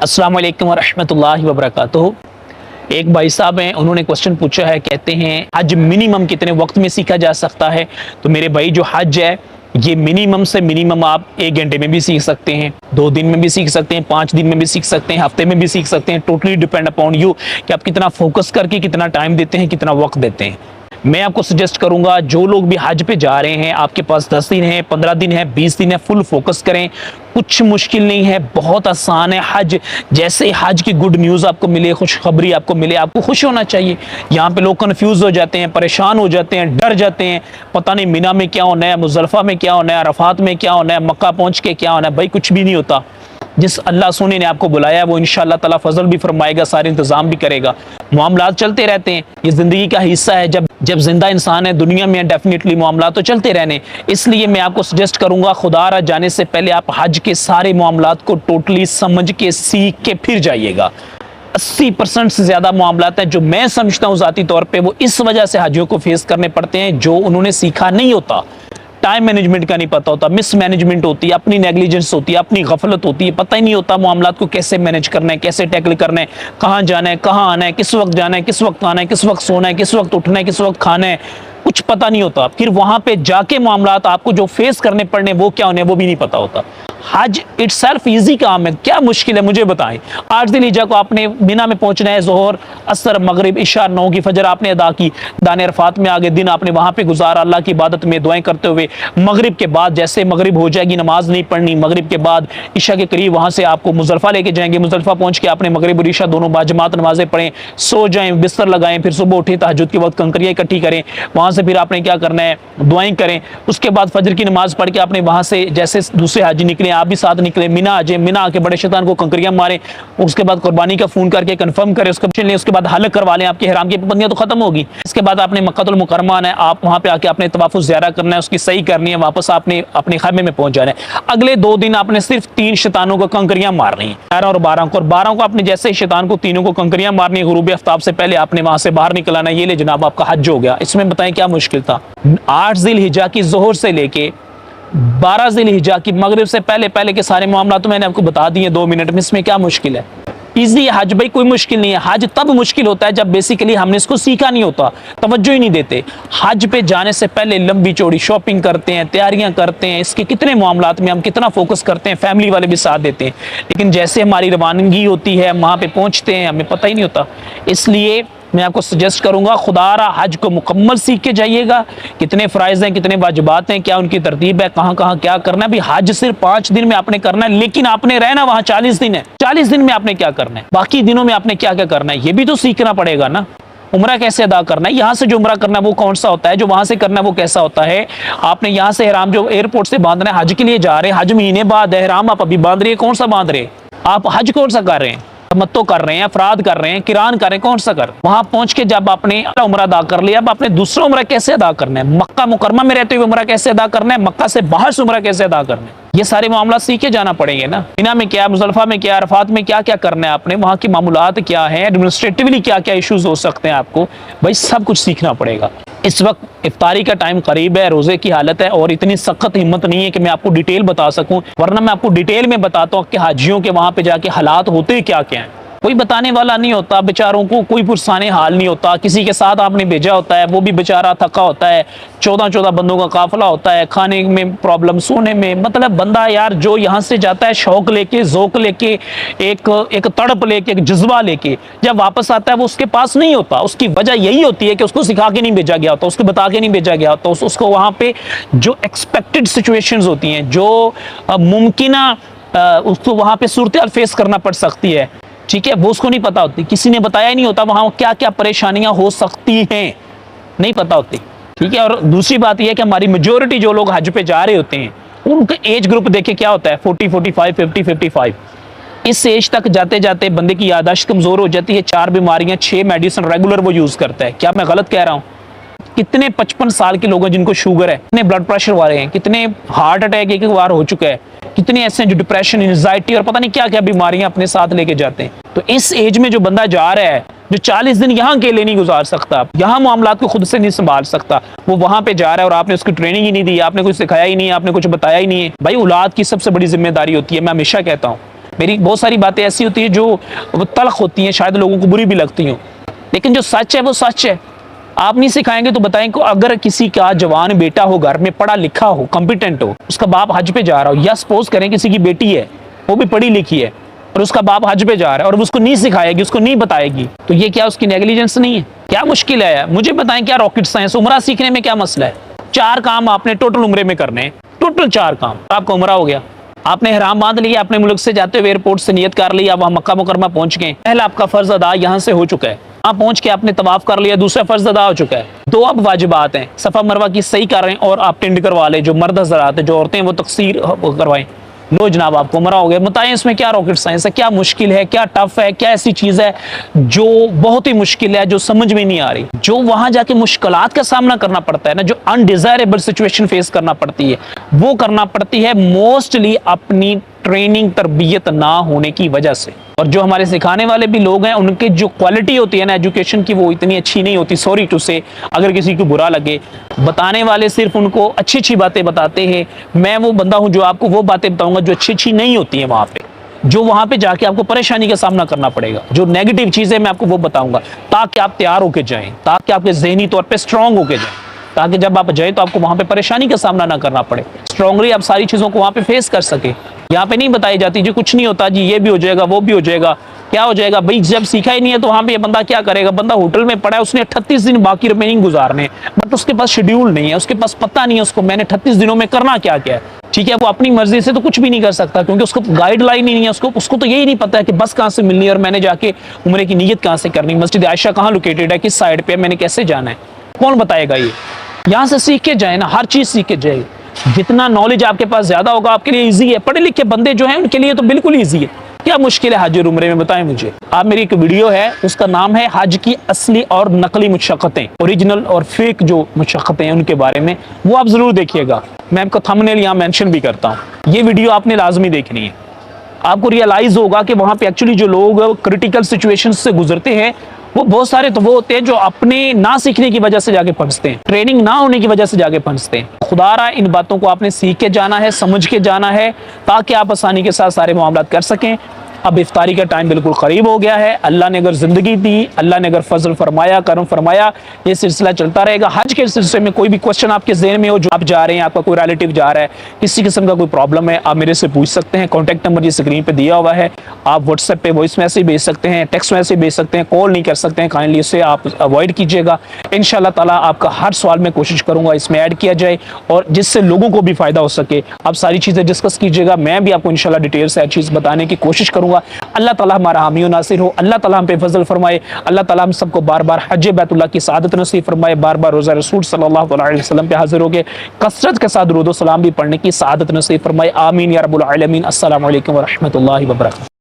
अस्सलाम वालेकुम वरहमतुल्लाहि वबरकातुहू। एक भाई साहब हैं, उन्होंने क्वेश्चन पूछा है, कहते हैं हज मिनिमम कितने वक्त में सीखा जा सकता है। तो मेरे भाई, जो हज है ये मिनिमम से मिनिमम आप 1 घंटे में भी सीख सकते हैं, 2 दिन में भी सीख सकते हैं, 5 दिन में भी सीख सकते हैं, हफ्ते में भी सीख सकते हैं। टोटली डिपेंड अपॉन यू कि आप कितना फोकस करके कितना टाइम देते हैं, कितना वक्त देते हैं। मैं आपको सजेस्ट करूंगा, जो लोग भी हज पे जा रहे हैं, आपके पास 10 दिन है, 15 दिन है, 20 दिन है, फुल फोकस करें। कुछ मुश्किल नहीं है, बहुत आसान है हज। जैसे हज की गुड न्यूज़ आपको मिले, खुशखबरी आपको मिले, आपको खुश होना चाहिए। यहाँ पे लोग कंफ्यूज हो जाते हैं, परेशान हो जाते हैं, डर जाते हैं, पता नहीं मिना में क्या होना है, मुजल्फा में क्या होना है, अरफात में क्या होना है, मक्का पहुँच के क्या होना है। भाई कुछ भी नहीं होता। जिस अल्लाह सोने ने आपको बुलाया वो इंशाअल्लाह ताला फजल भी फरमाएगा, सारे इंतजाम भी करेगा। मामलात चलते रहते हैं, ये ज़िंदगी का हिस्सा है। जब जिंदा इंसान है दुनिया में, डेफिनेटली मामलात तो चलते रहने। इसलिए मैं आपको सजेस्ट करूंगा, खुदारा जाने से पहले आप हज के सारे मामलात को टोटली समझ के, सीख के फिर जाइएगा। 80% से ज़्यादा मामलात हैं जो मैं समझता हूँ ज़ाती तौर पे, वो इस वजह से हाजियों को फेस करने पड़ते हैं जो उन्होंने सीखा नहीं होता। टाइम मैनेजमेंट का नहीं पता होता, मिस मैनेजमेंट होती है, अपनी नेग्लिजेंस होती है, अपनी गफलत होती है, पता ही नहीं होता मामलात को कैसे मैनेज करना है, कैसे टैकल करना है, कहाँ जाना है, कहाँ आना है, किस वक्त जाना है, किस वक्त आना है, किस वक्त सोना है, किस वक्त उठना है, किस वक्त खाना है, कुछ पता नहीं होता। फिर वहां पे जाके मामलात आपको जो फेस करने पड़ने वो क्या होने वो भी नहीं पता होता। हज इटसेल्फ इजी काम है, क्या मुश्किल है मुझे बताएं। 8 ज़िल-हिज्जा को आपने मिना में पहुंचना है, जोहर असर मगरिब इशा 9 की फजर आपने अदा की, दाने अरफात में आगे दिन आपने वहां पे गुजारा अल्लाह की इबादत में दुआएं करते हुए। मगरिब के बाद जैसे मगरिब हो जाएगी नमाज नहीं पढ़नी, मगरिब के बाद इशा के करीब वहां से आपको मुजल्फा लेके जाएंगे। मुजल्फा पहुंच के आपने मगरिब और इशा दोनों बाजमात नमाजें पढ़ें, सो जाएं, बिस्तर लगाएं, फिर सुबह उठे तहज्जुद के वक्त कंकरियां इकट्ठी करें। वहां से फिर आपने क्या करना है, दुआएं करें। उसके बाद फजर की नमाज पढ़ के आपने वहां से जैसे दूसरे हाजी निकले, आप भी साथ निकले, मिना आ जाए, मिना आके बड़े शैतान को कंकरियां मारें। उसके बाद कुर्बानी का फोन करके कंफर्म करें, उसके बाद हलक करवा लें, आपके हराम की पाबंदियां तो खत्म होगी। इसके बाद आपने मक्कातुल मुकर्रमा आना है, आप वहां पे आके आपने तवाफ़ुल ज़ियारा करना है, उसकी सही करनी है, वापस आपने अपने खैमे में पहुंच जाना है। अगले 2 दिन आपने सिर्फ 3 शैतानों को कंकरियां मारनी है, 11 और 12 को। और 12 को आपने जैसे ही शैतान को तीनों को कंकरियां मारनी है, गुरूब आफ्ताब से पहले आपने वहां से बाहर निकल आना है। ये ले जनाब आपका हज हो गया। इसमें बताएं क्या मुश्किल था। 8 ज़िल-हिज्जा की जोहर से लेके 12 ज़िल-हिज्जा की मगरिब से पहले के सारे मामला तो मैंने आपको बता दिए 2 मिनट में। इसमें क्या मुश्किल है, इजी है हज। भाई कोई मुश्किल नहीं है। हज तब मुश्किल होता है जब बेसिकली हमने इसको सीखा नहीं होता, तवज्जो ही नहीं देते। हज पे जाने से पहले लंबी चौड़ी शॉपिंग करते हैं, तैयारियां करते हैं, इसके कितने मामलात में हम कितना फोकस करते हैं, फैमिली वाले भी साथ देते हैं। लेकिन जैसे हमारी रवानगी होती है, वहां पे पहुंचते हैं, हमें पता ही नहीं होता। इसलिए मैं आपको सजेस्ट करूंगा, खुदारा हज को मुकम्मल सीख के जाइएगा। कितने फ़राइज़ हैं, कितने वाजिबात हैं, क्या उनकी तरतीब है, कहाँ कहाँ क्या करना है। भी हज सिर्फ 5 दिन में आपने करना है, लेकिन आपने रहना वहाँ 40 दिन है। 40 दिन में आपने क्या करना है, बाकी दिनों में आपने क्या क्या करना है, ये भी तो सीखना पड़ेगा ना। उम्रा कैसे अदा करना है, यहाँ से जो उम्रा करना है वो कौन सा होता है, जो वहां से करना है वो कैसा होता है। आपने यहाँ से ihram जो एयरपोर्ट से बांधना है, हज के लिए जा रहे हैं, हज महीने बाद ihram आप अभी बांध रहे हैं, कौन सा बांध रहे हैं आप, हज कौन सा कर रहे हैं, तमत्तो कर रहे हैं, अफराद कर रहे हैं, किरान कर रहे हैं, कौन सा कर। वहां पहुंच के जब आपने उम्रा अदा कर लिया, अब आपने दूसरा उम्रा कैसे अदा करना है, मक्का मुकरमा में रहते हुए उम्रा कैसे अदा करना है, मक्का से बाहर से उम्रा कैसे अदा करना है, ये सारे मामला सीख के जाना पड़ेंगे ना। मिना में क्या, मुजल्फा में क्या, अरफात में क्या क्या करना है आपने, वहां की मामूलात क्या है, एडमिनिस्ट्रेटिवली क्या क्या इश्यूज हो सकते हैं आपको, भाई सब कुछ सीखना पड़ेगा। इस वक्त इफ्तारी का टाइम करीब है, रोजे की हालत है और इतनी सख्त हिम्मत नहीं है कि मैं आपको डिटेल बता सकूं, वरना मैं आपको डिटेल में बताता हूँ कि हाजियों के वहां पे जाके हालात होते क्या क्या हैं। कोई बताने वाला नहीं होता, बेचारों को कोई पुरसाने हाल नहीं होता। किसी के साथ आपने भेजा होता है, वो भी बेचारा थका होता है, 14-14 बंदों का काफिला होता है, खाने में प्रॉब्लम, सोने में, मतलब बंदा यार जो यहाँ से जाता है शौक लेके, ज़ौक लेके, एक तड़प लेके, एक जज्बा लेके, जब वापस आता है वो उसके पास नहीं होता। उसकी वजह यही होती है कि उसको सिखा के नहीं भेजा गया होता, उसको बता के नहीं भेजा गया होता। उसको वहाँ पे जो एक्सपेक्टेड सिचुएशंस होती हैं, जो मुमकिन उसको वहाँ पे सूरत हाल फेस करना पड़ सकती है, ठीक है, वो उसको नहीं पता होती। किसी ने बताया ही नहीं होता वहां क्या क्या परेशानियां हो सकती हैं, नहीं पता होती, ठीक है। और दूसरी बात यह है कि हमारी मेजोरिटी जो लोग हज पे जा रहे होते हैं, उनका एज ग्रुप देखे क्या होता है, 40, 45, 50, 55। इस एज तक जाते जाते बंदे की याददाश्त कमजोर हो जाती है। 4 बीमारियां, 6 मेडिसिन रेगुलर वो यूज करता है। क्या मैं गलत कह रहा हूँ? कितने 55 साल के लोग हैं जिनको शुगर है, कितने ब्लड प्रेशर वाले हैं, कितने हार्ट अटैक एक बार हो चुका है, कितने ऐसे हैं जो डिप्रेशन, एंजाइटी और पता नहीं क्या क्या बीमारियां अपने साथ लेके जाते हैं। तो इस एज में जो बंदा जा रहा है, जो 40 दिन यहाँ अकेले नहीं गुजार सकता, यहाँ मामलात को खुद से नहीं संभाल सकता, वो वहां पे जा रहा है और आपने उसकी ट्रेनिंग ही नहीं दी, आपने कुछ सिखाया ही नहीं, आपने कुछ बताया ही नहीं है। भाई औलाद की सबसे बड़ी जिम्मेदारी होती है। मैं हमेशा कहता हूँ मेरी बहुत सारी बातें ऐसी होती है जो वो तल्ख होती हैं, शायद लोगों को बुरी भी लगती हों, लेकिन जो सच है वो सच है। आप नहीं सिखाएंगे तो बताएं कि अगर किसी का जवान बेटा हो, घर में पढ़ा लिखा हो, कॉम्पिटेंट हो, उसका बाप हज पे जा रहा हो, या सपोज करें किसी की बेटी है वो भी पढ़ी लिखी है और उसका बाप हज पे जा रहा है और उसको नहीं सिखाएगी, उसको नहीं बताएगी, तो ये क्या उसकी नेग्लिजेंस नहीं है? क्या मुश्किल है? मुझे बताएं, क्या रॉकेट साइंस? उमरा सीखने में क्या मसला है? 4 काम आपने टोटल उम्रे में करने हैं, टोटल 4 काम, आपका उमरा हो गया। आपने हराम बांध लिया, अपने मुल्क से जाते हुए एयरपोर्ट से नियत कर लिया, वहां मक्का मुकरमा पहुंच गए, पहला आपका फर्ज अदा यहाँ से हो चुका है, वहां पहुंच के आपने तवाफ कर लिया, दूसरा फर्ज अदा हो चुका है। 2 अब वाजिबात हैं, सफा मरवा की सही कर रहे हैं और आप टिंड करवा ले, जो मर्द हजरात है, जो औरतें वो तकसीर करवाएं, लो जनाब आपको उमरा हो गया। बताएं इसमें क्या रॉकेट साइंस है, क्या मुश्किल है, क्या टफ है, क्या ऐसी चीज है जो बहुत ही मुश्किल है, जो समझ में नहीं आ रही? जो वहां जाके मुश्किलात का सामना करना पड़ता है ना, जो अनडिजायरेबल सिचुएशन फेस करना पड़ती है, वो करना पड़ती है मोस्टली अपनी ट्रेनिंग तरबियत ना होने की वजह से। और जो हमारे सिखाने वाले भी लोग हैं, उनकी जो क्वालिटी होती है ना एजुकेशन की, वो इतनी अच्छी नहीं होती। सॉरी टू से, अगर किसी को बुरा लगे, बताने वाले सिर्फ उनको अच्छी अच्छी बातें बताते हैं। मैं वो बंदा हूं जो आपको वो बातें बताऊंगा जो अच्छी अच्छी नहीं होती हैं वहां पे, जो वहां पे जाके आपको परेशानी का सामना करना पड़ेगा। जो नेगेटिव चीजें मैं आपको वो बताऊंगा, ताकि आप तैयार होकर जाएं, ताकि आपके जहनी तौर पर स्ट्रांग होकर जाएं, ताकि जब आप जाए तो आपको वहां पे परेशानी का सामना ना करना पड़े, स्ट्रांगली आप सारी चीजों को वहां पे फेस कर सके। यहाँ पे नहीं बताई जाती जी कुछ नहीं होता जी, ये भी हो जाएगा, वो भी हो जाएगा, क्या हो जाएगा भाई? जब सीखा ही नहीं है तो वहां पे ये बंदा क्या करेगा? बंदा होटल में पड़ा है, उसने 38 दिन बाकी रिमेनिंग गुजारने, बट उसके पास शेड्यूल नहीं है, उसके पास पता नहीं है उसको मैंने 38 दिनों में करना क्या क्या है। ठीक है, वो अपनी मर्जी से तो कुछ भी नहीं कर सकता, क्योंकि उसको गाइडलाइन ही नहीं है, उसको तो यही नहीं पता है कि बस कहाँ से मिलनी है और मैंने जाके उम्रे की नीयत कहाँ से करनी, मस्जिद आयशा कहाँ लोकेटेड है, किस साइड पे, मैंने कैसे जाना है, कौन बताएगा? ये यहाँ से सीख के जाए ना, हर चीज सीख के जाए। जितना नॉलेज आपके पास ज्यादा होगा आपके लिए इजी है। पढ़े लिखे बंदे जो हैं उनके लिए तो बिल्कुल इजी है। क्या मुश्किल है हज और उम्रे में? बताएं मुझे आप। मेरी एक वीडियो है, उसका नाम है हज की असली और नकली मुशक्कतें, ओरिजिनल और फेक जो मुशक्कतें हैं उनके बारे में, वो आप जरूर देखिएगा। मैं आपको थंबनेल यहाँ मेंशन भी करता हूँ। ये वीडियो आपने लाजमी देखनी है। आपको रियलाइज होगा कि वहां पे एक्चुअली जो लोग क्रिटिकल सिचुएशन से गुजरते हैं, वो बहुत सारे तो वो होते हैं जो अपने ना सीखने की वजह से जाके फंसते हैं, ट्रेनिंग ना होने की वजह से जाके फंसते हैं। खुदारा इन बातों को आपने सीख के जाना है, समझ के जाना है, ताकि आप आसानी के साथ सारे मामलात कर सकें। अब इफ्तारी का टाइम बिल्कुल करीब हो गया है। अल्लाह ने अगर जिंदगी दी, अल्लाह ने अगर फजल फरमाया, करम फरमाया, ये सिलसिला चलता रहेगा। हज के सिलसिले में कोई भी क्वेश्चन आपके ज़हन में हो, जो आप जा रहे हैं, आपका कोई रिलेटिव जा रहा है, किसी किस्म का कोई प्रॉब्लम है, आप मेरे से पूछ सकते हैं। कॉन्टैक्ट नंबर ये स्क्रीन पे दिया हुआ है। आप व्हाट्सएप पे वॉइस मैसेज भेज सकते हैं, टेक्स्ट मैसेज भेज सकते हैं, कॉल नहीं कर सकते हैं, काइंडली इसे आप अवॉइड कीजिएगा। इंशाल्लाह ताला आपका हर सवाल में कोशिश करूंगा इसमें ऐड किया जाए, और जिससे लोगों को भी फायदा हो सके। आप सारी चीज़ें डिस्कस कीजिएगा, मैं भी आपको इंशाल्लाह डिटेल से हर चीज़ बताने की कोशिश करूंगा। अल्लाह ताला हमारा हामी और नासिर हो। अल्लाह ताला हम पे फजल फरमाए। अल्लाह ताला हम सबको बार बार हज बैतुल्लाह की सआदत नसीब फरमाए, बार बार रोज़ा रसूल सल्लल्लाहु अलैहि वसल्लम पे हाजिर हो गए कसरत के साथ दुरूद व सलाम भी पढ़ने की सआदत नसीब फरमाए। आमीन या रब्बुल आलमीन। अस्सलामु अलैकुम व रहमतुल्लाहि व बरकातहू।